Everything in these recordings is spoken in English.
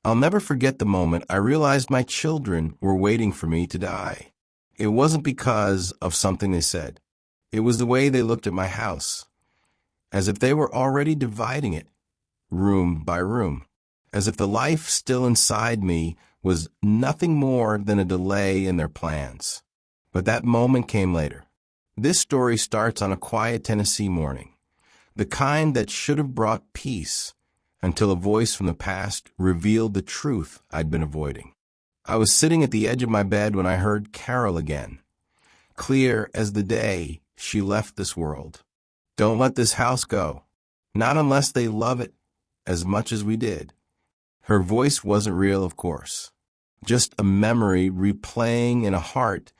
I'll never forget the moment I realized my children were waiting for me to die. It wasn't because of something they said. It was the way they looked at my house, as if they were already dividing it, room by room, as if the life still inside me was nothing more than a delay in their plans. But that moment came later. This story starts on a quiet Tennessee morning, the kind that should have brought peace, until a voice from the past revealed the truth I'd been avoiding. I was sitting at the edge of my bed when I heard Carol again, clear as the day she left this world. Don't let this house go, not unless they love it as much as we did. Her voice wasn't real, of course, just a memory replaying in a heart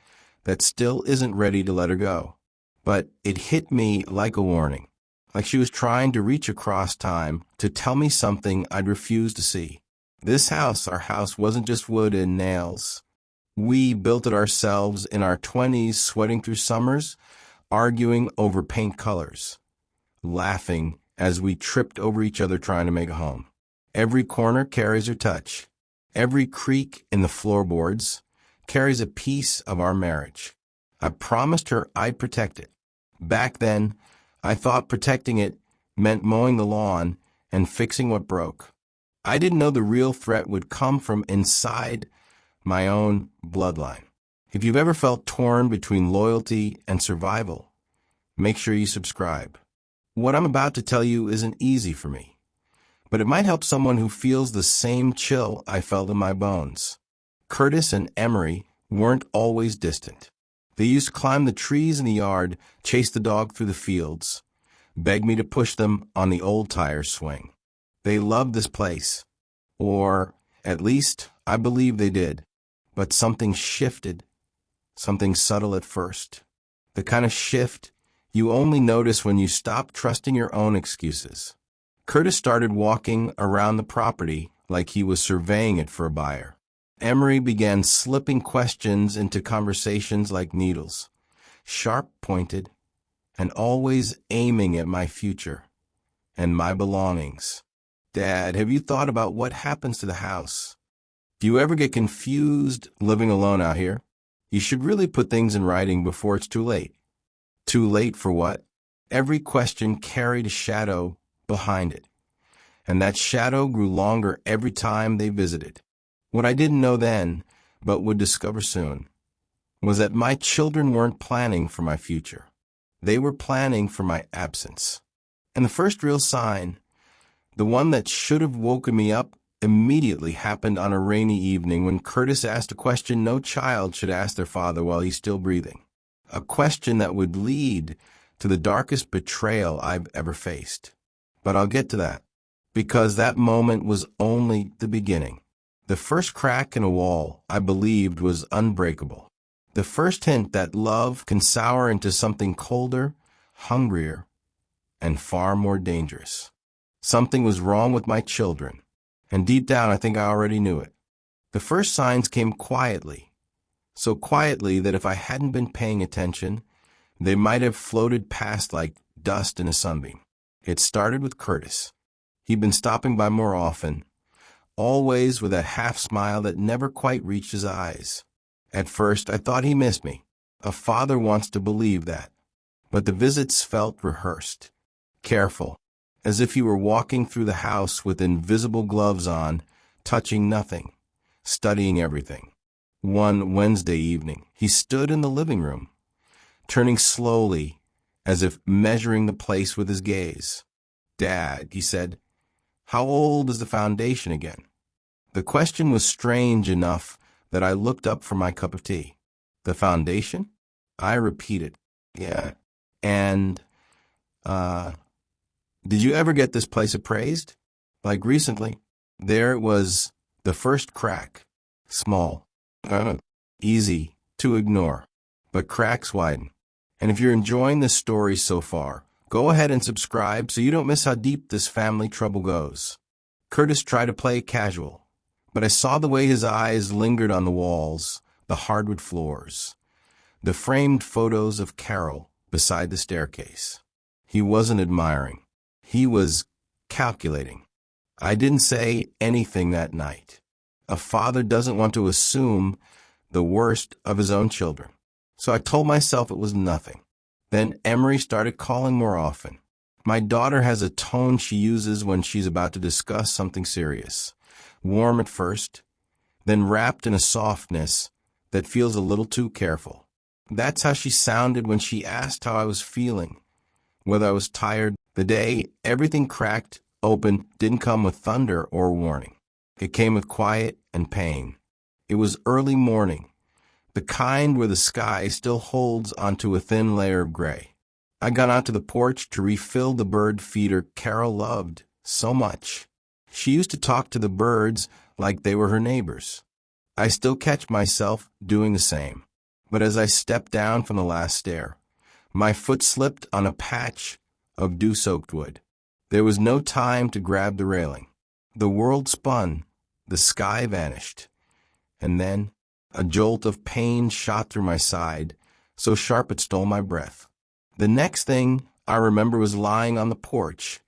that still isn't ready to let her go. But it hit me like a warning, like she was trying to reach across time to tell me something I'd refused to see. This house, our house, wasn't just wood and nails. We built it ourselves in our 20s, sweating through summers, arguing over paint colors, laughing as we tripped over each other trying to make a home. Every corner carries her touch. Every creak in the floorboards carries a piece of our marriage. I promised her I'd protect it. Back then, I thought protecting it meant mowing the lawn and fixing what broke. I didn't know the real threat would come from inside my own bloodline. If you've ever felt torn between loyalty and survival, make sure you subscribe. What I'm about to tell you isn't easy for me, but it might help someone who feels the same chill I felt in my bones. Curtis and Emery weren't always distant. They used to climb the trees in the yard, chase the dog through the fields, beg me to push them on the old tire swing. They loved this place, or at least I believe they did. But something shifted, something subtle at first. The kind of shift you only notice when you stop trusting your own excuses. Curtis started walking around the property like he was surveying it for a buyer. Emery began slipping questions into conversations like needles, sharp-pointed, and always aiming at my future and my belongings. Dad, have you thought about what happens to the house? Do you ever get confused living alone out here? You should really put things in writing before it's too late. Too late for what? Every question carried a shadow behind it, and that shadow grew longer every time they visited. What I didn't know then, but would discover soon, was that my children weren't planning for my future. They were planning for my absence. And the first real sign, the one that should have woken me up, immediately happened on a rainy evening when Curtis asked a question no child should ask their father while he's still breathing. A question that would lead to the darkest betrayal I've ever faced. But I'll get to that, because that moment was only the beginning. The first crack in a wall, I believed, was unbreakable. The first hint that love can sour into something colder, hungrier, and far more dangerous. Something was wrong with my children, and deep down I think I already knew it. The first signs came quietly, so quietly that if I hadn't been paying attention, they might have floated past like dust in a sunbeam. It started with Curtis. He'd been stopping by more often, always with that half smile that never quite reached his eyes. At first, I thought he missed me. A father wants to believe that. But the visits felt rehearsed, careful, as if he were walking through the house with invisible gloves on, touching nothing, studying everything. One Wednesday evening, he stood in the living room, turning slowly, as if measuring the place with his gaze. "Dad," he said, "how old is the foundation again?" The question was strange enough that I looked up from my cup of tea. "The foundation?" I repeated. "Yeah. And, did you ever get this place appraised?" "Like recently." There it was, the first crack. Small. Easy to ignore. But cracks widen. And if you're enjoying this story so far, go ahead and subscribe so you don't miss how deep this family trouble goes. Curtis tried to play casual, but I saw the way his eyes lingered on the walls, the hardwood floors, the framed photos of Carol beside the staircase. He wasn't admiring. He was calculating. I didn't say anything that night. A father doesn't want to assume the worst of his own children. So I told myself it was nothing. Then Emery started calling more often. My daughter has a tone she uses when she's about to discuss something serious. Warm at first, then wrapped in a softness that feels a little too careful. That's how she sounded when she asked how I was feeling, whether I was tired. The day everything cracked open didn't come with thunder or warning. It came with quiet and pain. It was early morning, the kind where the sky still holds onto a thin layer of gray. I got out to the porch to refill the bird feeder Carol loved so much. She used to talk to the birds like they were her neighbors. I still catch myself doing the same. But as I stepped down from the last stair, my foot slipped on a patch of dew-soaked wood. There was no time to grab the railing. The world spun, the sky vanished, and then a jolt of pain shot through my side, so sharp it stole my breath. The next thing I remember was lying on the porch,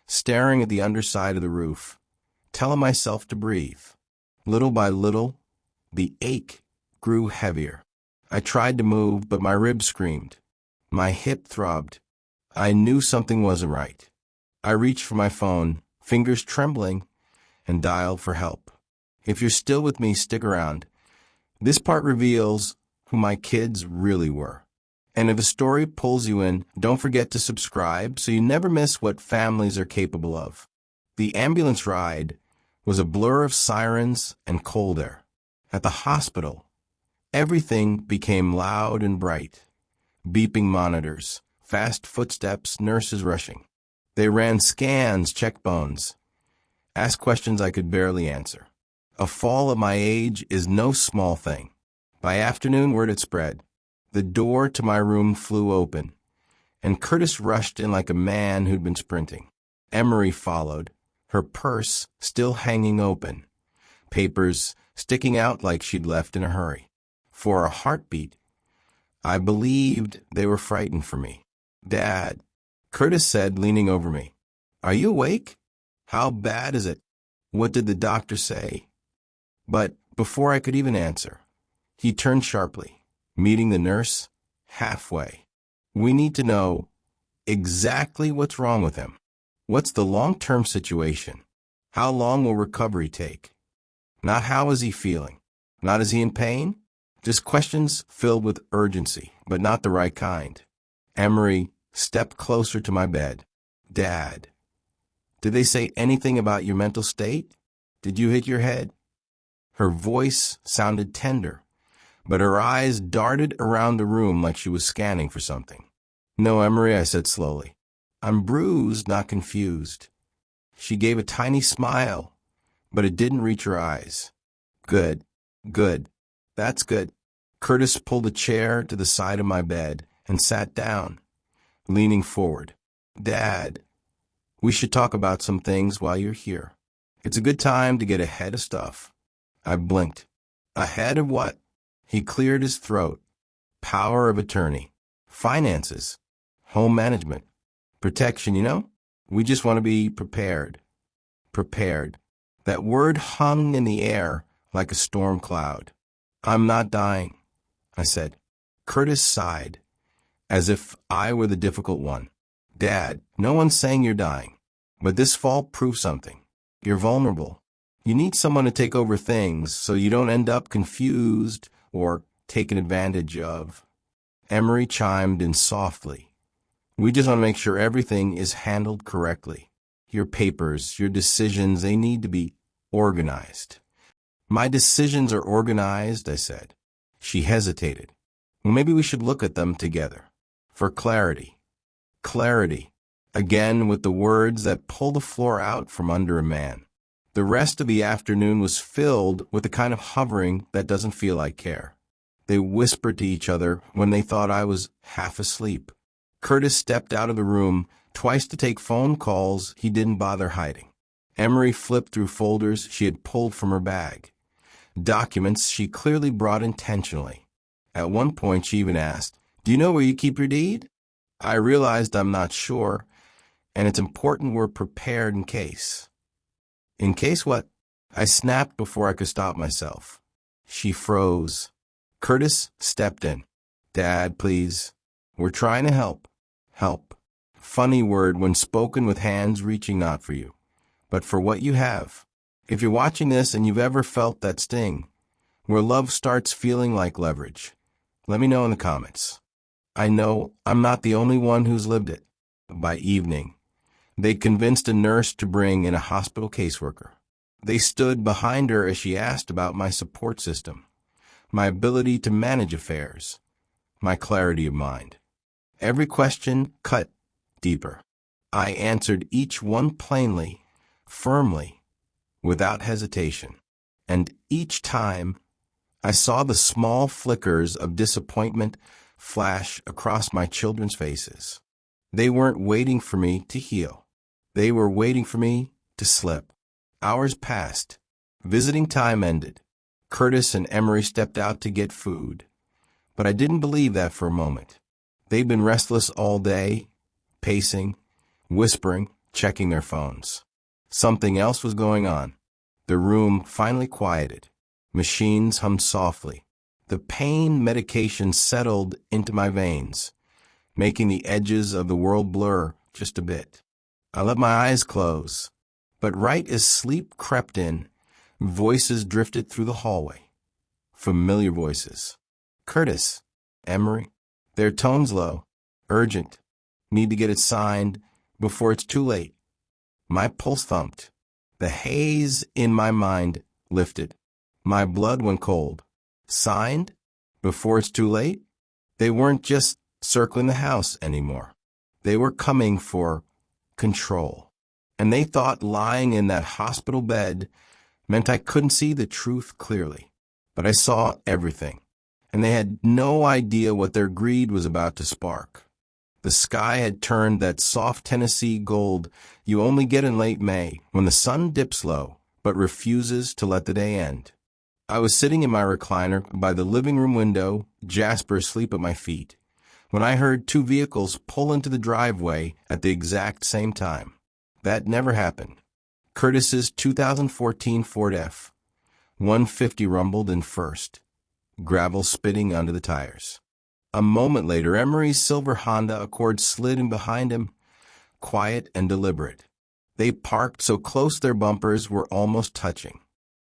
staring at the underside of the roof, telling myself to breathe. Little by little, the ache grew heavier. I tried to move, but my ribs screamed. My hip throbbed. I knew something wasn't right. I reached for my phone, fingers trembling, and dialed for help. If you're still with me, stick around. This part reveals who my kids really were. And if a story pulls you in, don't forget to subscribe so you never miss what families are capable of. The ambulance ride was a blur of sirens and cold air. At the hospital, everything became loud and bright. Beeping monitors, fast footsteps, nurses rushing. They ran scans, checked bones, asked questions I could barely answer. A fall at my age is no small thing. By afternoon, word had spread. The door to my room flew open, and Curtis rushed in like a man who'd been sprinting. Emery followed, her purse still hanging open, papers sticking out like she'd left in a hurry. For a heartbeat, I believed they were frightened for me. "Dad," Curtis said, leaning over me. "Are you awake? How bad is it? What did the doctor say?" But before I could even answer, he turned sharply, meeting the nurse halfway. "We need to know exactly what's wrong with him. What's the long-term situation? How long will recovery take? Not how is he feeling? Not is he in pain?" Just questions filled with urgency, but not the right kind. Emery stepped closer to my bed. "Dad, did they say anything about your mental state? Did you hit your head?" Her voice sounded tender, but her eyes darted around the room like she was scanning for something. "No, Emery," I said slowly. "I'm bruised, not confused." She gave a tiny smile, but it didn't reach her eyes. "Good, good. That's good." Curtis pulled a chair to the side of my bed and sat down, leaning forward. "Dad, we should talk about some things while you're here. It's a good time to get ahead of stuff." I blinked. "Ahead of what?" He cleared his throat. "Power of attorney, finances, home management, protection, you know? We just want to be prepared." Prepared. That word hung in the air like a storm cloud. "I'm not dying," I said. Curtis sighed, as if I were the difficult one. "Dad, no one's saying you're dying, but this fall proves something. You're vulnerable. You need someone to take over things so you don't end up confused or taken advantage of." Emery chimed in softly. "We just want to make sure everything is handled correctly. Your papers, your decisions, they need to be organized." "My decisions are organized," I said. She hesitated. "Well, maybe we should look at them together. For clarity." Clarity. Again with the words that pull the floor out from under a man. The rest of the afternoon was filled with the kind of hovering that doesn't feel like care. They whispered to each other when they thought I was half asleep. Curtis stepped out of the room twice to take phone calls he didn't bother hiding. Emery flipped through folders she had pulled from her bag. Documents she clearly brought intentionally. At one point she even asked, "Do you know where you keep your deed?" I realized I'm not sure, and it's important we're prepared in case. In case what? I snapped before I could stop myself. She froze. Curtis stepped in. Dad, please. We're trying to help. Help. Funny word when spoken with hands reaching not for you, but for what you have. If you're watching this and you've ever felt that sting, where love starts feeling like leverage, let me know in the comments. I know I'm not the only one who's lived it. By evening, they convinced a nurse to bring in a hospital caseworker. They stood behind her as she asked about my support system, my ability to manage affairs, my clarity of mind. Every question cut deeper. I answered each one plainly, firmly, without hesitation. And each time, I saw the small flickers of disappointment flash across my children's faces. They weren't waiting for me to heal. They were waiting for me to slip. Hours passed. Visiting time ended. Curtis and Emery stepped out to get food. But I didn't believe that for a moment. They'd been restless all day, pacing, whispering, checking their phones. Something else was going on. The room finally quieted. Machines hummed softly. The pain medication settled into my veins, making the edges of the world blur just a bit. I let my eyes close, but right as sleep crept in, voices drifted through the hallway. Familiar voices. Curtis, Emery. Their tones low, urgent. Need to get it signed before it's too late. My pulse thumped. The haze in my mind lifted. My blood went cold. Signed? Before it's too late? They weren't just circling the house anymore. They were coming for control. And they thought lying in that hospital bed meant I couldn't see the truth clearly. But I saw everything. And they had no idea what their greed was about to spark. The sky had turned that soft Tennessee gold you only get in late May when the sun dips low but refuses to let the day end. I was sitting in my recliner by the living room window, Jasper asleep at my feet, when I heard two vehicles pull into the driveway at the exact same time. That never happened. Curtis's 2014 Ford F. 150 rumbled in first, gravel spitting under the tires. A moment later, Emery's silver Honda Accord slid in behind him, quiet and deliberate. They parked so close their bumpers were almost touching.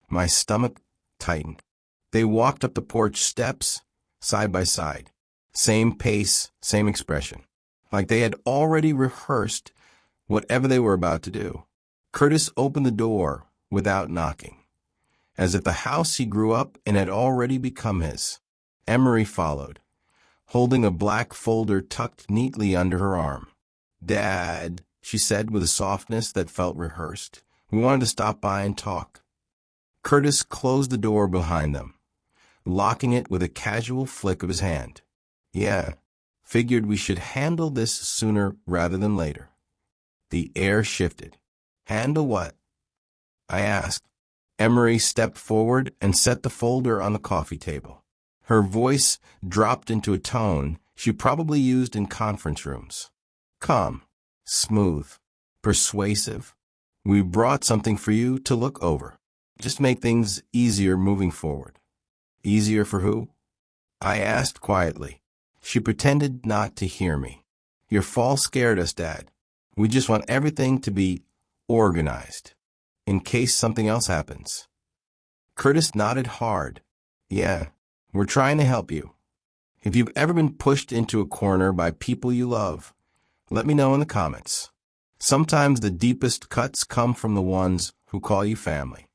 My stomach tightened. They walked up the porch steps, side by side. Same pace, same expression. Like they had already rehearsed whatever they were about to do. Curtis opened the door without knocking, as if the house he grew up in had already become his. Emery followed, holding a black folder tucked neatly under her arm. Dad, she said with a softness that felt rehearsed. We wanted to stop by and talk. Curtis closed the door behind them, locking it with a casual flick of his hand. Yeah, figured we should handle this sooner rather than later. The air shifted. Handle what? I asked. Emery stepped forward and set the folder on the coffee table. Her voice dropped into a tone she probably used in conference rooms. Calm, smooth, persuasive. We brought something for you to look over. Just make things easier moving forward. Easier for who? I asked quietly. She pretended not to hear me. Your fall scared us, Dad. We just want everything to be organized, in case something else happens. Curtis nodded hard. Yeah, we're trying to help you. If you've ever been pushed into a corner by people you love, let me know in the comments. Sometimes the deepest cuts come from the ones who call you family.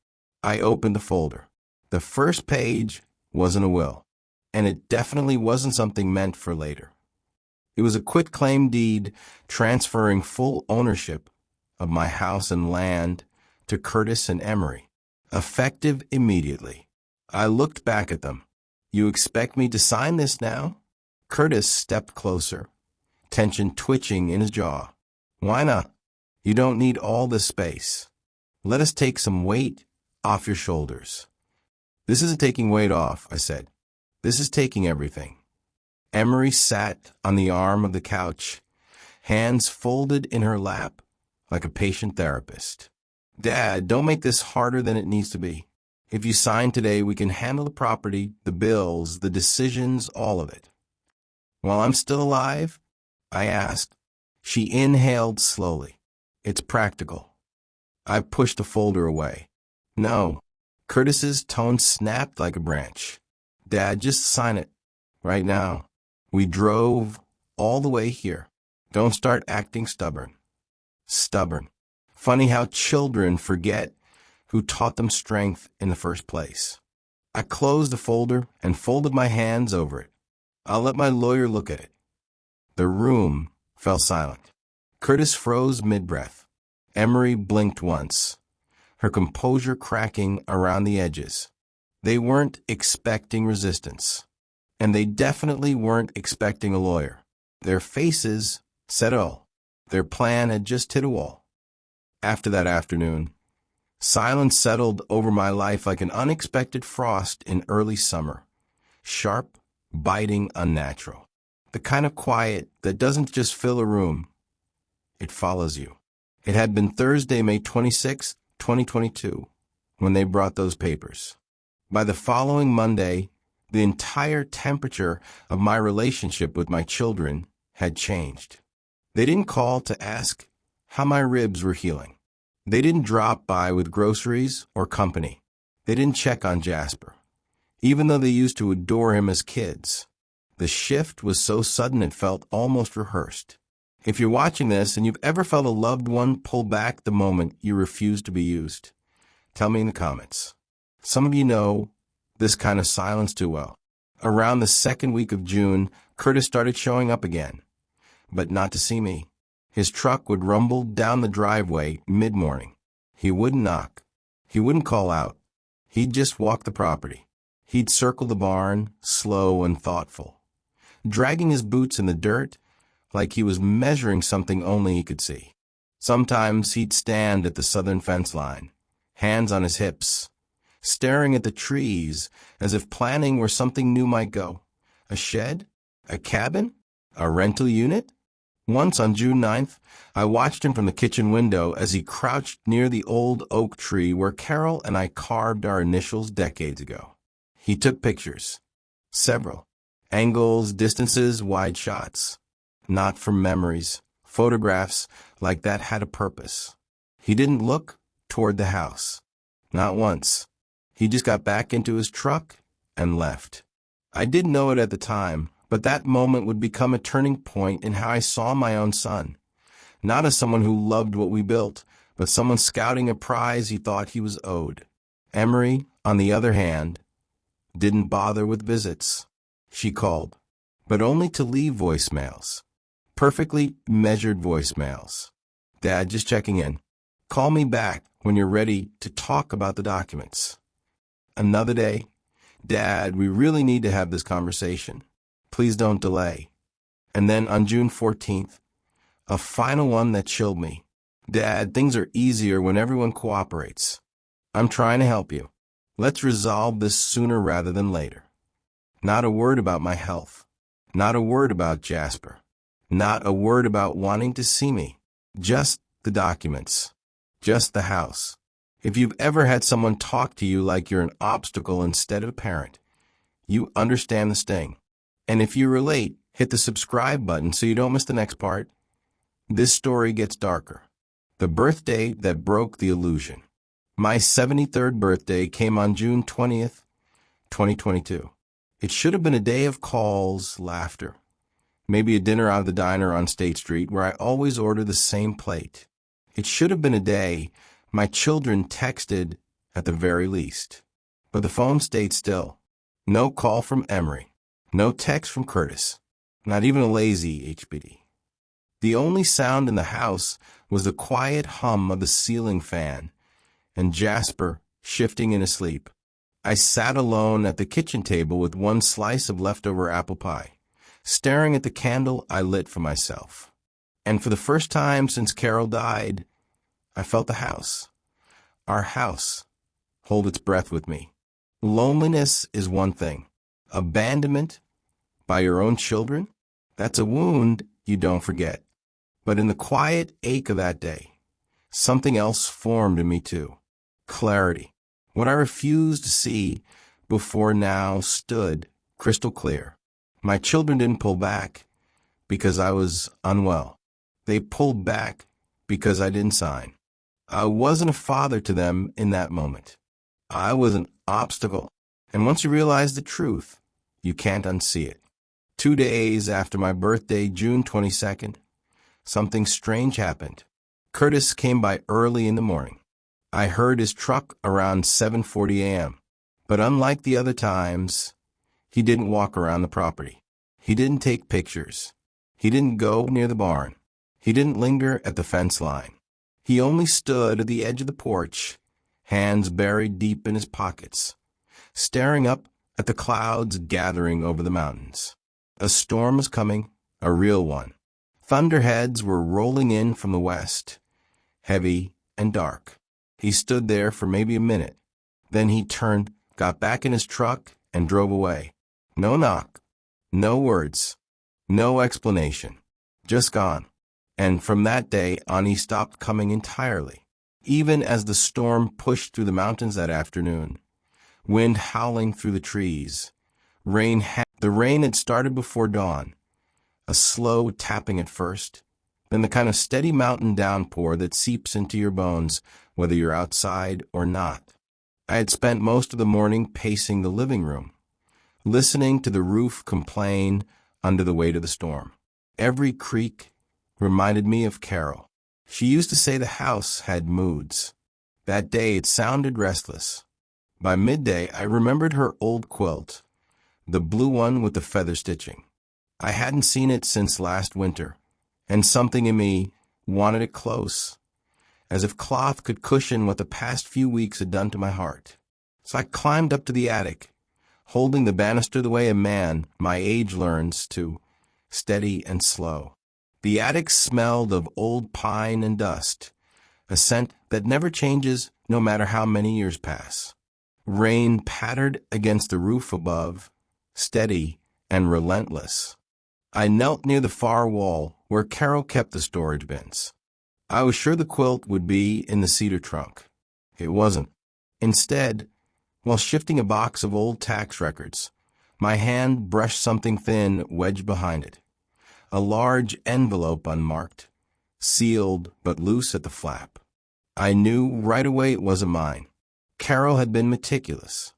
I opened the folder. The first page wasn't a will, and it definitely wasn't something meant for later. It was a quitclaim deed transferring full ownership of my house and land to Curtis and Emery, effective immediately. I looked back at them. You expect me to sign this now? Curtis stepped closer, tension twitching in his jaw. Why not? You don't need all this space. Let us take some weight off your shoulders. This isn't taking weight off, I said. This is taking everything. Emery sat on the arm of the couch, hands folded in her lap like a patient therapist. Dad, don't make this harder than it needs to be. If you sign today, we can handle the property, the bills, the decisions, all of it. While I'm still alive? I asked. She inhaled slowly. It's practical. I pushed the folder away. No. Curtis's tone snapped like a branch. Dad, just sign it. Right now. We drove all the way here. Don't start acting stubborn. Stubborn. Funny how children forget who taught them strength in the first place. I closed the folder and folded my hands over it. I'll let my lawyer look at it. The room fell silent. Curtis froze mid-breath. Emery blinked once, her composure cracking around the edges. They weren't expecting resistance, and they definitely weren't expecting a lawyer. Their faces said all. Their plan had just hit a wall. After that afternoon, silence settled over my life like an unexpected frost in early summer. Sharp, biting, unnatural. The kind of quiet that doesn't just fill a room, it follows you. It had been Thursday, May 26, 2022, when they brought those papers. By the following Monday, the entire temperature of my relationship with my children had changed. They didn't call to ask how my ribs were healing. They didn't drop by with groceries or company. They didn't check on Jasper, even though they used to adore him as kids. The shift was so sudden it felt almost rehearsed. If you're watching this and you've ever felt a loved one pull back the moment you refuse to be used, tell me in the comments. Some of you know this kind of silence too well. Around the second week of June, Curtis started showing up again, but not to see me. His truck would rumble down the driveway mid-morning. He wouldn't knock. He wouldn't call out. He'd just walk the property. He'd circle the barn, slow and thoughtful, dragging his boots in the dirt like he was measuring something only he could see. Sometimes he'd stand at the southern fence line, hands on his hips, staring at the trees as if planning where something new might go. A shed? A cabin? A rental unit? Once on June 9th, I watched him from the kitchen window as he crouched near the old oak tree where Carol and I carved our initials decades ago. He took pictures. Several. Angles, distances, wide shots. Not from memories. Photographs like that had a purpose. He didn't look toward the house. Not once. He just got back into his truck and left. I didn't know it at the time, but that moment would become a turning point in how I saw my own son. Not as someone who loved what we built, but someone scouting a prize he thought he was owed. Emery, on the other hand, didn't bother with visits. She called, but only to leave voicemails. Perfectly measured voicemails. Dad, just checking in. Call me back when you're ready to talk about the documents. Another day. Dad, we really need to have this conversation. Please don't delay. And then on June 14th, a final one that chilled me. Dad, things are easier when everyone cooperates. I'm trying to help you. Let's resolve this sooner rather than later. Not a word about my health. Not a word about Jasper. Not a word about wanting to see me. Just the documents. Just the house. If you've ever had someone talk to you like you're an obstacle instead of a parent, you understand the sting. And if you relate, hit the subscribe button so you don't miss the next part. This story gets darker. The birthday that broke the illusion. My 73rd birthday came on June 20th, 2022. It should have been a day of calls, laughter. Maybe a dinner out of the diner on State Street where I always order the same plate. It should have been a day my children texted at the very least. But the phone stayed still. No call from Emery. No text from Curtis. Not even a lazy HBD. The only sound in the house was the quiet hum of the ceiling fan and Jasper shifting in his sleep. I sat alone at the kitchen table with one slice of leftover apple pie, staring at the candle I lit for myself. And for the first time since Carol died, I felt the house, our house, hold its breath with me. Loneliness is one thing. Abandonment by your own children, that's a wound you don't forget. But in the quiet ache of that day, Something else formed in me too. Clarity. What I refused to see before now stood crystal clear. My children didn't pull back because I was unwell. They pulled back because I didn't sign. I wasn't a father to them in that moment. I was an obstacle. And once you realize the truth, you can't unsee it. 2 days after my birthday, June 22nd, something strange happened. Curtis came by early in the morning. I heard his truck around 7:40 a.m. But unlike the other times, he didn't walk around the property. He didn't take pictures. He didn't go near the barn. He didn't linger at the fence line. He only stood at the edge of the porch, hands buried deep in his pockets, staring up at the clouds gathering over the mountains. A storm was coming, a real one. Thunderheads were rolling in from the west, heavy and dark. He stood there for maybe a minute. Then he turned, got back in his truck, and drove away. No knock, no words, no explanation. Just gone. And from that day on, he stopped coming entirely. Even as the storm pushed through the mountains that afternoon, wind howling through the trees, the rain had started before dawn, a slow tapping at first, then the kind of steady mountain downpour that seeps into your bones, whether you're outside or not. I had spent most of the morning pacing the living room, listening to the roof complain under the weight of the storm. Every creak reminded me of Carol. She used to say the house had moods. That day it sounded restless. By midday I remembered her old quilt, the blue one with the feather stitching. I hadn't seen it since last winter, and something in me wanted it close, as if cloth could cushion what the past few weeks had done to my heart. So I climbed up to the attic, holding the banister the way a man my age learns to, steady and slow. The attic smelled of old pine and dust, a scent that never changes no matter how many years pass. Rain pattered against the roof above, steady and relentless. I knelt near the far wall where Carol kept the storage bins. I was sure the quilt would be in the cedar trunk. It wasn't. Instead, while shifting a box of old tax records, my hand brushed something thin wedged behind it. A large envelope unmarked, sealed but loose at the flap. I knew right away it wasn't mine. Carol had been meticulous.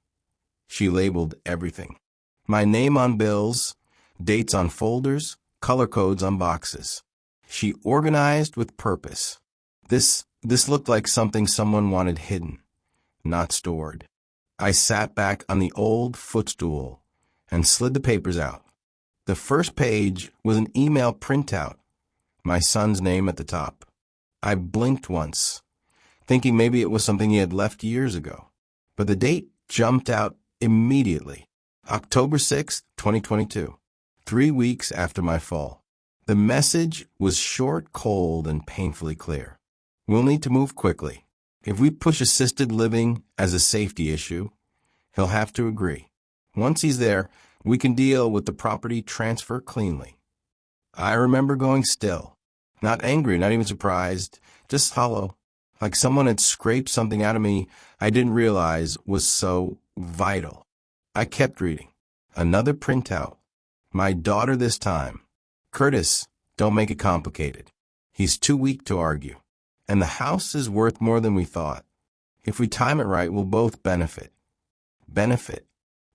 She labeled everything. My name on bills, dates on folders, color codes on boxes. She organized with purpose. This looked like something someone wanted hidden, not stored. I sat back on the old footstool and slid the papers out. The first page was an email printout, my son's name at the top. I blinked once, thinking maybe it was something he had left years ago. But the date jumped out immediately. October 6th, 2022, 3 weeks after my fall. The message was short, cold, and painfully clear. We'll need to move quickly. If we push assisted living as a safety issue, he'll have to agree. Once he's there, we can deal with the property transfer cleanly. I remember going still, not angry, not even surprised, just hollow, like someone had scraped something out of me I didn't realize was so vital. I kept reading. Another printout. My daughter this time. Curtis, don't make it complicated. He's too weak to argue. And the house is worth more than we thought. If we time it right, we'll both benefit. Benefit.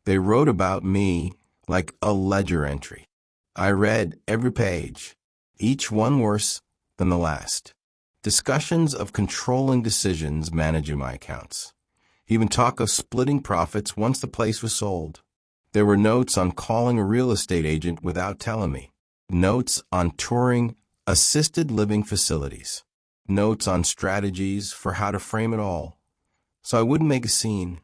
They wrote about me like a ledger entry. I read every page, each one worse than the last. Discussions of controlling decisions managing my accounts. Even talk of splitting profits once the place was sold. There were notes on calling a real estate agent without telling me. Notes on touring assisted living facilities. Notes on strategies for how to frame it all, so I wouldn't make a scene.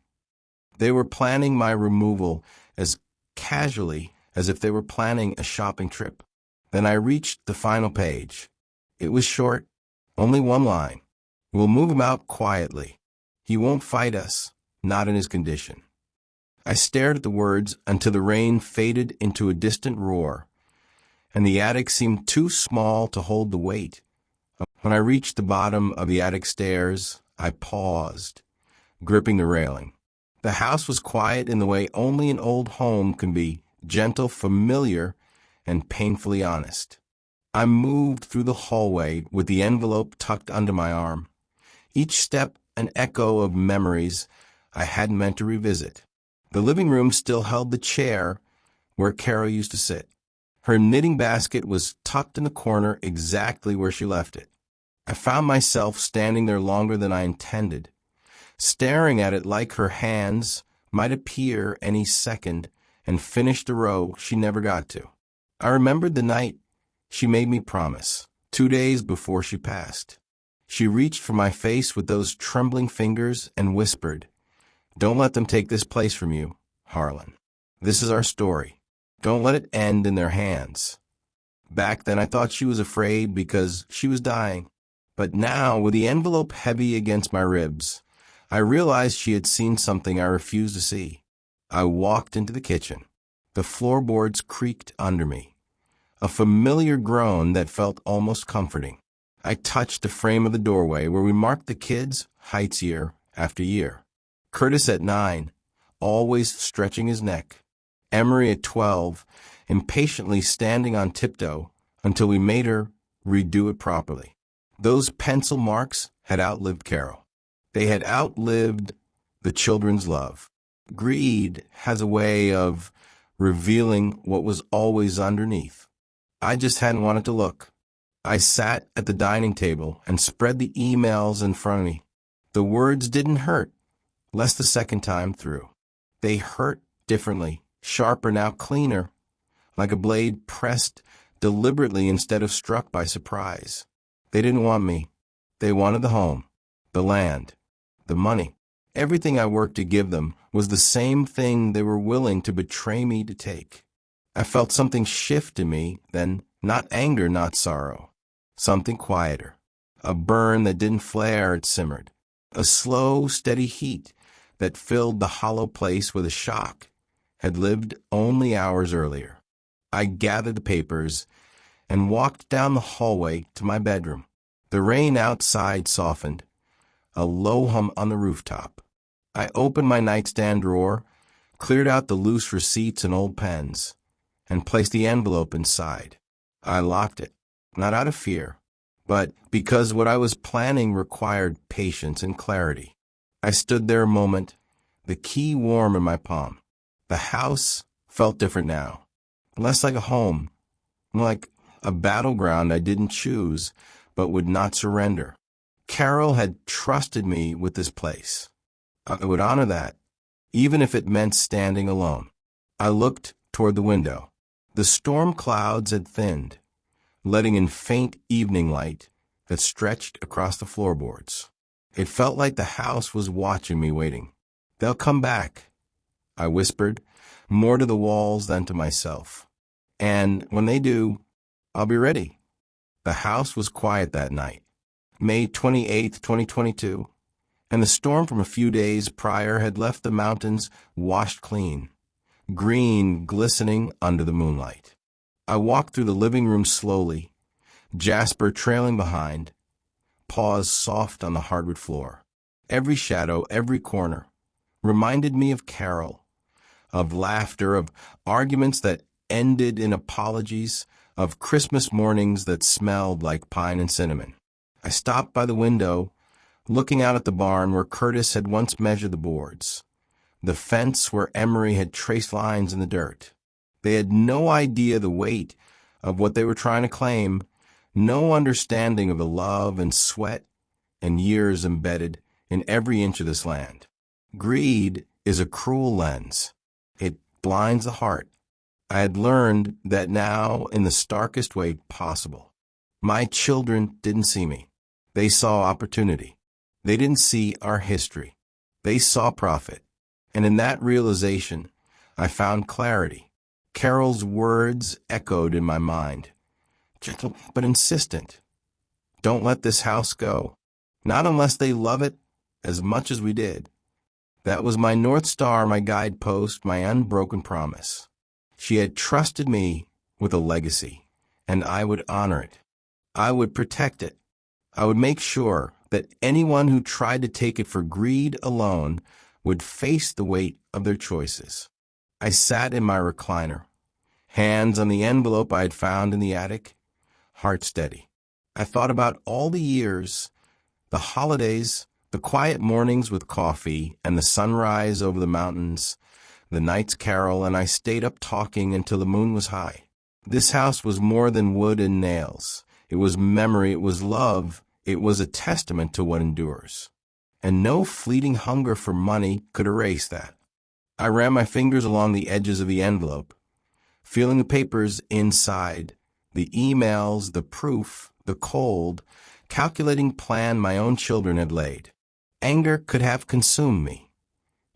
They were planning my removal as casually as if they were planning a shopping trip. Then I reached the final page. It was short, only one line. We'll move him out quietly. He won't fight us, not in his condition. I stared at the words until the rain faded into a distant roar, and the attic seemed too small to hold the weight When I reached the bottom of the attic stairs, I paused, gripping the railing. The house was quiet in the way only an old home can be, gentle, familiar, and painfully honest. I moved through the hallway with the envelope tucked under my arm, each step an echo of memories I hadn't meant to revisit. The living room still held the chair where Carol used to sit. Her knitting basket was tucked in the corner exactly where she left it. I found myself standing there longer than I intended, staring at it like her hands might appear any second and finish the row she never got to. I remembered the night she made me promise, 2 days before she passed. She reached for my face with those trembling fingers and whispered, "Don't let them take this place from you, Harlan. This is our story. Don't let it end in their hands." Back then I thought she was afraid because she was dying. But now, with the envelope heavy against my ribs, I realized she had seen something I refused to see. I walked into the kitchen. The floorboards creaked under me, a familiar groan that felt almost comforting. I touched the frame of the doorway where we marked the kids' heights year after year. Curtis at 9, always stretching his neck. Emery at 12, impatiently standing on tiptoe until we made her redo it properly. Those pencil marks had outlived Carol. They had outlived the children's love. Greed has a way of revealing what was always underneath. I just hadn't wanted to look. I sat at the dining table and spread the emails in front of me. The words didn't hurt, less the second time through. They hurt differently, sharper now, cleaner, like a blade pressed deliberately instead of struck by surprise. They didn't want me. They wanted the home, the land, the money. Everything I worked to give them was the same thing they were willing to betray me to take. I felt something shift in me then, not anger, not sorrow. Something quieter. A burn that didn't flare, it simmered. A slow, steady heat that filled the hollow place with a shock had lived only hours earlier. I gathered the papers and walked down the hallway to my bedroom. The rain outside softened, a low hum on the rooftop. I opened my nightstand drawer, cleared out the loose receipts and old pens, and placed the envelope inside. I locked it, not out of fear, but because what I was planning required patience and clarity. I stood there a moment, the key warm in my palm. The house felt different now, less like a home, more like a battleground I didn't choose, but would not surrender. Carol had trusted me with this place. I would honor that, even if it meant standing alone. I looked toward the window. The storm clouds had thinned, letting in faint evening light that stretched across the floorboards. It felt like the house was watching me, waiting. "They'll come back," I whispered, more to the walls than to myself. "And when they do, I'll be ready." The house was quiet that night, May 28th, 2022, and the storm from a few days prior had left the mountains washed clean, green glistening under the moonlight. I walked through the living room slowly, Jasper trailing behind, paws soft on the hardwood floor. Every shadow, every corner, reminded me of Carol, of laughter, of arguments that ended in apologies, of Christmas mornings that smelled like pine and cinnamon. I stopped by the window, looking out at the barn where Curtis had once measured the boards, the fence where Emery had traced lines in the dirt. They had no idea the weight of what they were trying to claim, no understanding of the love and sweat and years embedded in every inch of this land. Greed is a cruel lens. It blinds the heart. I had learned that now in the starkest way possible. My children didn't see me. They saw opportunity. They didn't see our history. They saw profit. And in that realization, I found clarity. Carol's words echoed in my mind, gentle but insistent. "Don't let this house go. Not unless they love it as much as we did." That was my North Star, my guidepost, my unbroken promise. She had trusted me with a legacy, and I would honor it. I would protect it, I would make sure that anyone who tried to take it for greed alone would face the weight of their choices. I sat in my recliner, hands on the envelope I had found in the attic, heart steady. I thought about all the years, the holidays, the quiet mornings with coffee, and the sunrise over the mountains, the night's carol, and I stayed up talking until the moon was high. This house was more than wood and nails. It was memory, it was love, it was a testament to what endures. And no fleeting hunger for money could erase that. I ran my fingers along the edges of the envelope, feeling the papers inside, the emails, the proof, the cold, calculating plan my own children had laid. Anger could have consumed me.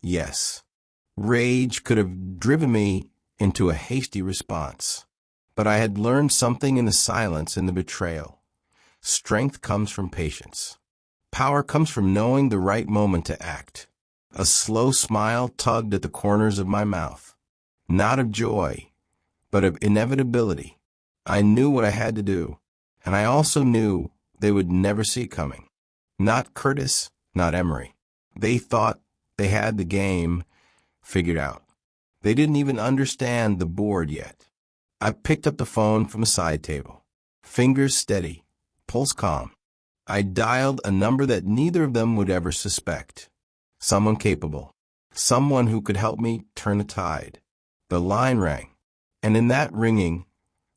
Yes. Rage could have driven me into a hasty response. But I had learned something in the silence and the betrayal. Strength comes from patience. Power comes from knowing the right moment to act. A slow smile tugged at the corners of my mouth. Not of joy, but of inevitability. I knew what I had to do, and I also knew they would never see it coming. Not Curtis, not Emery. They thought they had the game figured out. They didn't even understand the board yet. I picked up the phone from a side table. Fingers steady, pulse calm. I dialed a number that neither of them would ever suspect. Someone capable. Someone who could help me turn the tide. The line rang, and in that ringing,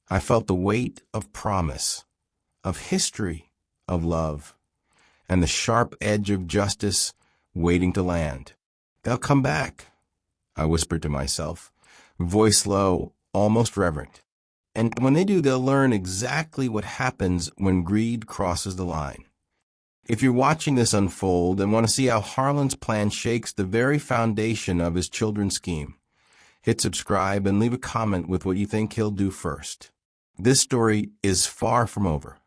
I felt the weight of promise, of history, of love, and the sharp edge of justice waiting to land. They'll come back, I whispered to myself, voice low, almost reverent. And when they do, they'll learn exactly what happens when greed crosses the line. If you're watching this unfold and want to see how Harlan's plan shakes the very foundation of his children's scheme, hit subscribe and leave a comment with what you think he'll do first. This story is far from over.